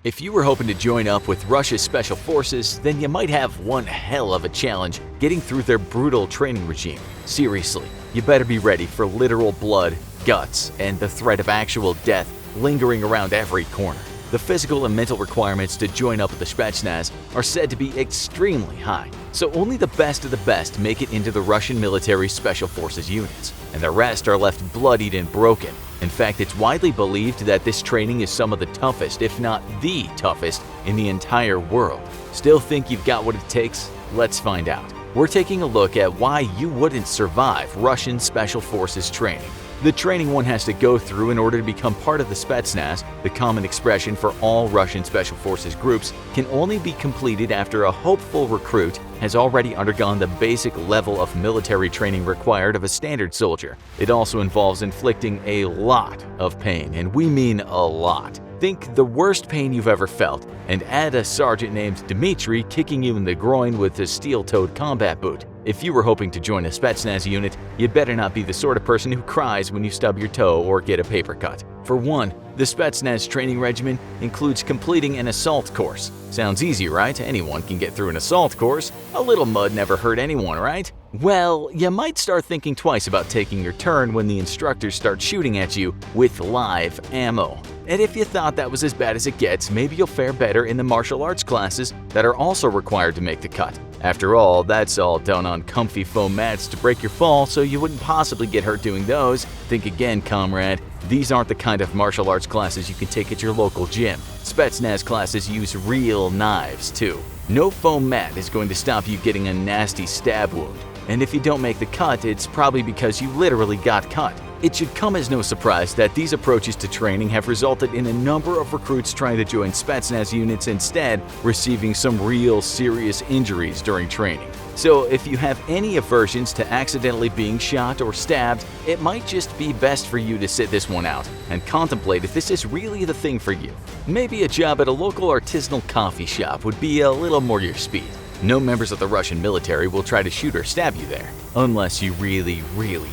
If you were hoping to join up with Russia's special forces, then you might have one hell of a challenge getting through their brutal training regime. Seriously, you better be ready for literal blood, guts, and the threat of actual death lingering around every corner. The physical and mental requirements to join up with the Spetsnaz are said to be extremely high, so only the best of the best make it into the Russian military special forces units, and the rest are left bloodied and broken. In fact, it's widely believed that this training is some of the toughest, if not the toughest, in the entire world. Still think you've got what it takes? Let's find out. We're taking a look at why you wouldn't survive Russian special forces training. The training one has to go through in order to become part of the Spetsnaz, the common expression for all Russian special forces groups, can only be completed after a hopeful recruit has already undergone the basic level of military training required of a standard soldier. It also involves inflicting a lot of pain, and we mean a lot. Think the worst pain you've ever felt, and add a sergeant named Dmitri kicking you in the groin with a steel-toed combat boot. If you were hoping to join a Spetsnaz unit, you better not be the sort of person who cries when you stub your toe or get a paper cut. For one, the Spetsnaz training regimen includes completing an assault course. Sounds easy, right? Anyone can get through an assault course. A little mud never hurt anyone, right? Well, you might start thinking twice about taking your turn when the instructors start shooting at you with live ammo. And if you thought that was as bad as it gets, maybe you'll fare better in the martial arts classes that are also required to make the cut. After all, that's all done on comfy foam mats to break your fall, so you wouldn't possibly get hurt doing those. Think again, comrade. These aren't the kind of martial arts classes you can take at your local gym. Spetsnaz classes use real knives, too. No foam mat is going to stop you getting a nasty stab wound. And if you don't make the cut, it's probably because you literally got cut. It should come as no surprise that these approaches to training have resulted in a number of recruits trying to join Spetsnaz units instead receiving some real serious injuries during training. So if you have any aversions to accidentally being shot or stabbed, it might just be best for you to sit this one out and contemplate if this is really the thing for you. Maybe a job at a local artisanal coffee shop would be a little more your speed. No members of the Russian military will try to shoot or stab you there, unless you really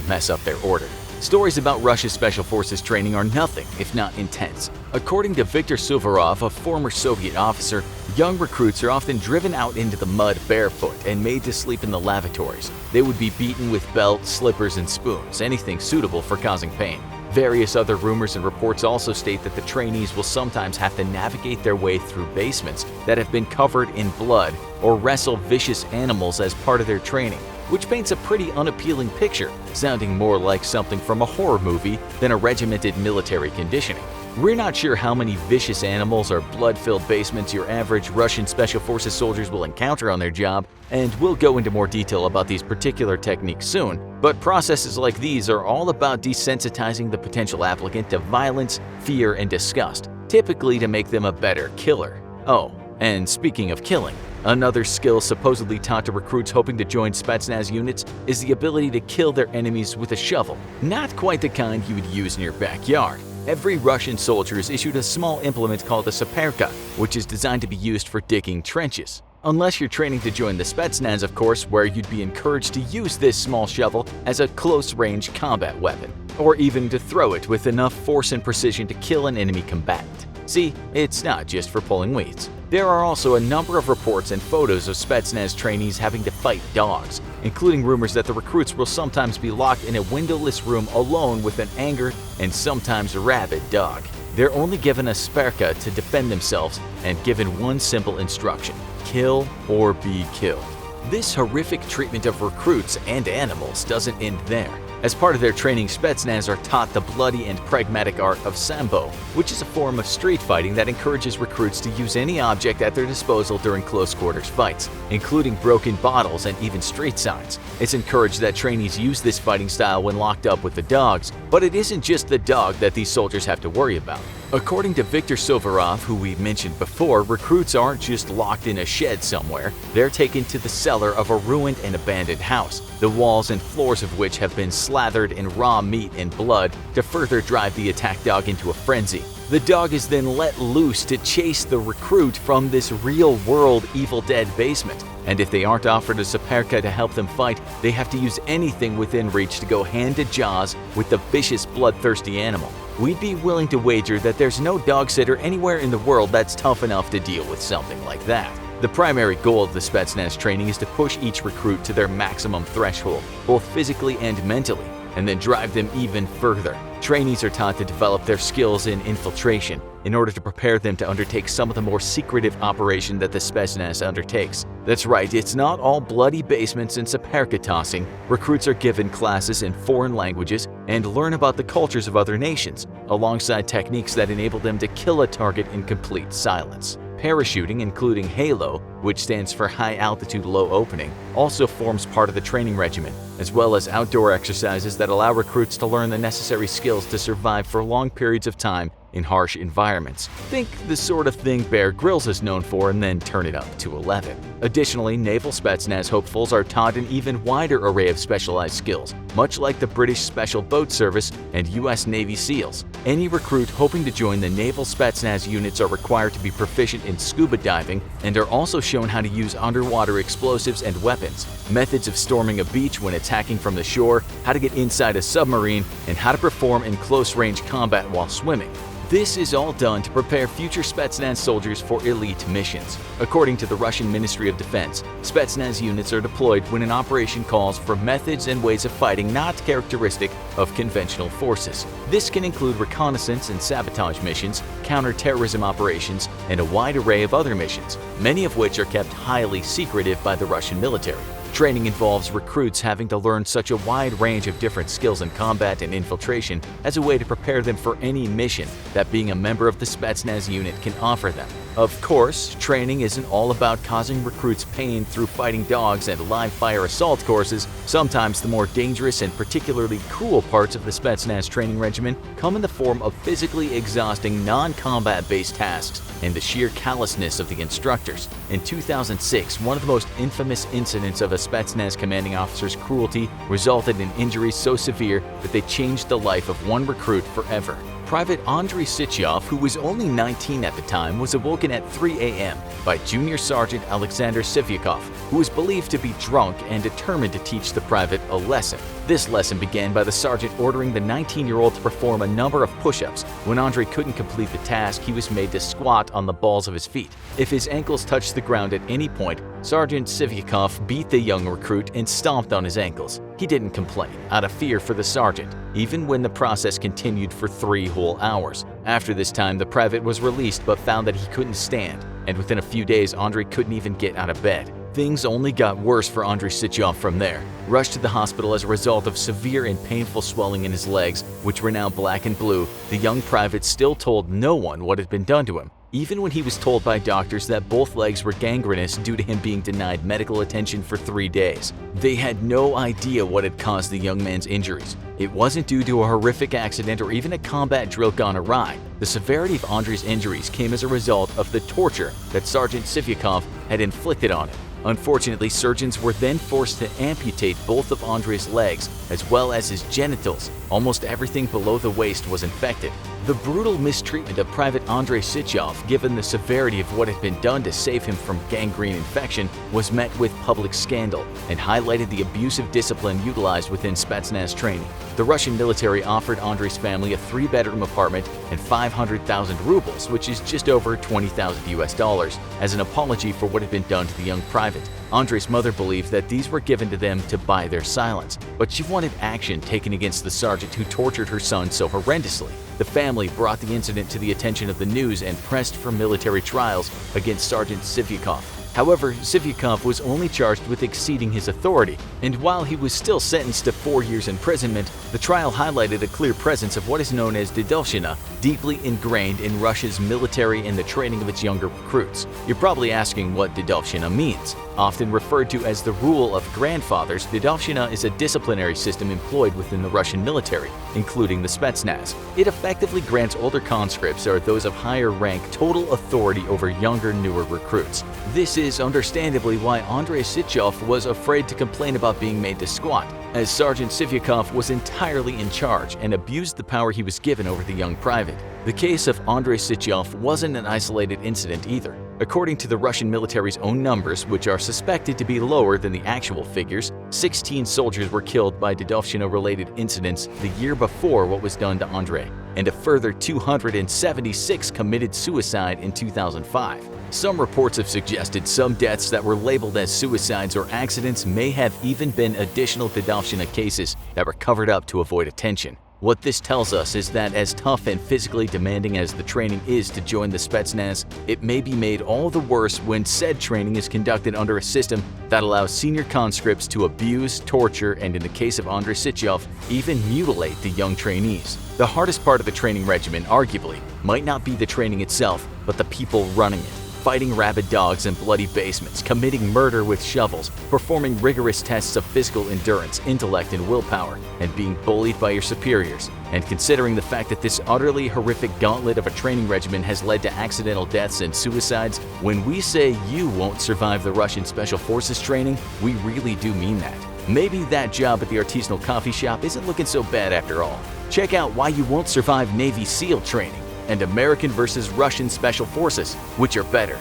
mess up their order. Stories about Russia's special forces training are nothing if not intense. According to Viktor Suvorov, a former Soviet officer, young recruits are often driven out into the mud barefoot and made to sleep in the lavatories. They would be beaten with belts, slippers, and spoons, anything suitable for causing pain. Various other rumors and reports also state that the trainees will sometimes have to navigate their way through basements that have been covered in blood or wrestle vicious animals as part of their training, which paints a pretty unappealing picture, sounding more like something from a horror movie than a regimented military conditioning. We're not sure how many vicious animals or blood-filled basements your average Russian Special Forces soldiers will encounter on their job, and we'll go into more detail about these particular techniques soon, but processes like these are all about desensitizing the potential applicant to violence, fear, and disgust, typically to make them a better killer. Oh, and speaking of killing, another skill supposedly taught to recruits hoping to join Spetsnaz units is the ability to kill their enemies with a shovel. Not quite the kind you would use in your backyard. Every Russian soldier is issued a small implement called a saperka, which is designed to be used for digging trenches. Unless you're training to join the Spetsnaz, of course, where you'd be encouraged to use this small shovel as a close-range combat weapon, or even to throw it with enough force and precision to kill an enemy combatant. See, it's not just for pulling weeds. There are also a number of reports and photos of Spetsnaz trainees having to fight dogs, including rumors that the recruits will sometimes be locked in a windowless room alone with an angered and sometimes rabid dog. They're only given a saperka to defend themselves and given one simple instruction: kill or be killed. This horrific treatment of recruits and animals doesn't end there. As part of their training, Spetsnaz are taught the bloody and pragmatic art of sambo, which is a form of street fighting that encourages recruits to use any object at their disposal during close-quarters fights, including broken bottles and even street signs. It's encouraged that trainees use this fighting style when locked up with the dogs, but it isn't just the dog that these soldiers have to worry about. According to Viktor Suvorov, who we mentioned before, recruits aren't just locked in a shed somewhere, they're taken to the cellar of a ruined and abandoned house, the walls and floors of which have been slathered in raw meat and blood to further drive the attack dog into a frenzy. The dog is then let loose to chase the recruit from this real-world Evil Dead basement. And if they aren't offered a Saperka to help them fight, they have to use anything within reach to go hand to jaws with the vicious, bloodthirsty animal. We'd be willing to wager that there's no dog sitter anywhere in the world that's tough enough to deal with something like that. The primary goal of the Spetsnaz training is to push each recruit to their maximum threshold, both physically and mentally, and then drive them even further. Trainees are taught to develop their skills in infiltration in order to prepare them to undertake some of the more secretive operation that the Spetsnaz undertakes. That's right, it's not all bloody basements and Saperka tossing. Recruits are given classes in foreign languages and learn about the cultures of other nations, alongside techniques that enable them to kill a target in complete silence. Parachuting, including HALO, which stands for High Altitude Low Opening, also forms part of the training regimen, as well as outdoor exercises that allow recruits to learn the necessary skills to survive for long periods of time in harsh environments. Think the sort of thing Bear Grylls is known for and then turn it up to 11. Additionally, Naval Spetsnaz hopefuls are taught an even wider array of specialized skills, much like the British Special Boat Service and US Navy SEALs. Any recruit hoping to join the Naval Spetsnaz units are required to be proficient in scuba diving and are also shown how to use underwater explosives and weapons, methods of storming a beach when attacking from the shore, how to get inside a submarine, and how to perform in close-range combat while swimming. This is all done to prepare future Spetsnaz soldiers for elite missions. According to the Russian Ministry of Defense, Spetsnaz units are deployed when an operation calls for methods and ways of fighting not characteristic of conventional forces. This can include reconnaissance and sabotage missions, counter-terrorism operations, and a wide array of other missions, many of which are kept highly secretive by the Russian military. Training involves recruits having to learn such a wide range of different skills in combat and infiltration as a way to prepare them for any mission that being a member of the Spetsnaz unit can offer them. Of course, training isn't all about causing recruits pain through fighting dogs and live-fire assault courses. Sometimes the more dangerous and particularly cruel parts of the Spetsnaz training regimen come in the form of physically exhausting non-combat-based tasks and the sheer callousness of the instructors. In 2006, one of the most infamous incidents of a Spetsnaz commanding officer's cruelty resulted in injuries so severe that they changed the life of one recruit forever. Private Andrei Sychyov, who was only 19 at the time, was awoken at 3 a.m. by Junior Sergeant Alexander Sivyakov, who was believed to be drunk and determined to teach the private a lesson. This lesson began by the sergeant ordering the 19-year-old to perform a number of push-ups. When Andrei couldn't complete the task, he was made to squat on the balls of his feet. If his ankles touched the ground at any point, Sergeant Sivyakov beat the young recruit and stomped on his ankles. He didn't complain, out of fear for the sergeant, even when the process continued for 3 whole hours. After this time, the private was released but found that he couldn't stand, and within a few days, Andrei couldn't even get out of bed. Things only got worse for Andrei Sychyov from there. Rushed to the hospital as a result of severe and painful swelling in his legs, which were now black and blue, the young private still told no one what had been done to him, even when he was told by doctors that both legs were gangrenous due to him being denied medical attention for 3 days. They had no idea what had caused the young man's injuries. It wasn't due to a horrific accident or even a combat drill gone awry. The severity of Andrei's injuries came as a result of the torture that Sergeant Sivyakov had inflicted on him. Unfortunately, surgeons were then forced to amputate both of Andrei's legs as well as his genitals. Almost everything below the waist was infected. The brutal mistreatment of Private Andrei Sychyov, given the severity of what had been done to save him from gangrene infection, was met with public scandal and highlighted the abusive discipline utilized within Spetsnaz training. The Russian military offered Andrei's family a 3-bedroom apartment and 500,000 rubles, which is just over $20,000 as an apology for what had been done to the young private. Andrei's mother believed that these were given to them to buy their silence, but she wanted action taken against the sergeant who tortured her son so horrendously. The family brought the incident to the attention of the news and pressed for military trials against Sergeant Sivyakov. However, Sivyakov was only charged with exceeding his authority, and while he was still sentenced to 4 years imprisonment, the trial highlighted a clear presence of what is known as dedovshchina, deeply ingrained in Russia's military and the training of its younger recruits. You're probably asking what dedovshchina means. Often referred to as the rule of grandfathers, dedovshchina is a disciplinary system employed within the Russian military, including the Spetsnaz. It effectively grants older conscripts or those of higher rank total authority over younger, newer recruits. This is understandably why Andrei Sytchov was afraid to complain about being made to squat, as Sergeant Sivyakov was entirely in charge and abused the power he was given over the young private. The case of Andrei Sytchov wasn't an isolated incident either. According to the Russian military's own numbers, which are suspected to be lower than the actual figures, 16 soldiers were killed by Dedovshchina-related incidents the year before what was done to Andrei, and a further 276 committed suicide in 2005. Some reports have suggested some deaths that were labeled as suicides or accidents may have even been additional Dedovshchina cases that were covered up to avoid attention. What this tells us is that as tough and physically demanding as the training is to join the Spetsnaz, it may be made all the worse when said training is conducted under a system that allows senior conscripts to abuse, torture, and in the case of Andrei Sytchov, even mutilate the young trainees. The hardest part of the training regimen, arguably, might not be the training itself, but the people running it. Fighting rabid dogs in bloody basements, committing murder with shovels, performing rigorous tests of physical endurance, intellect, and willpower, and being bullied by your superiors. And considering the fact that this utterly horrific gauntlet of a training regimen has led to accidental deaths and suicides, when we say you won't survive the Russian Special Forces training, we really do mean that. Maybe that job at the artisanal coffee shop isn't looking so bad after all. Check out why you won't survive Navy SEAL training and American versus Russian Special Forces, which are better.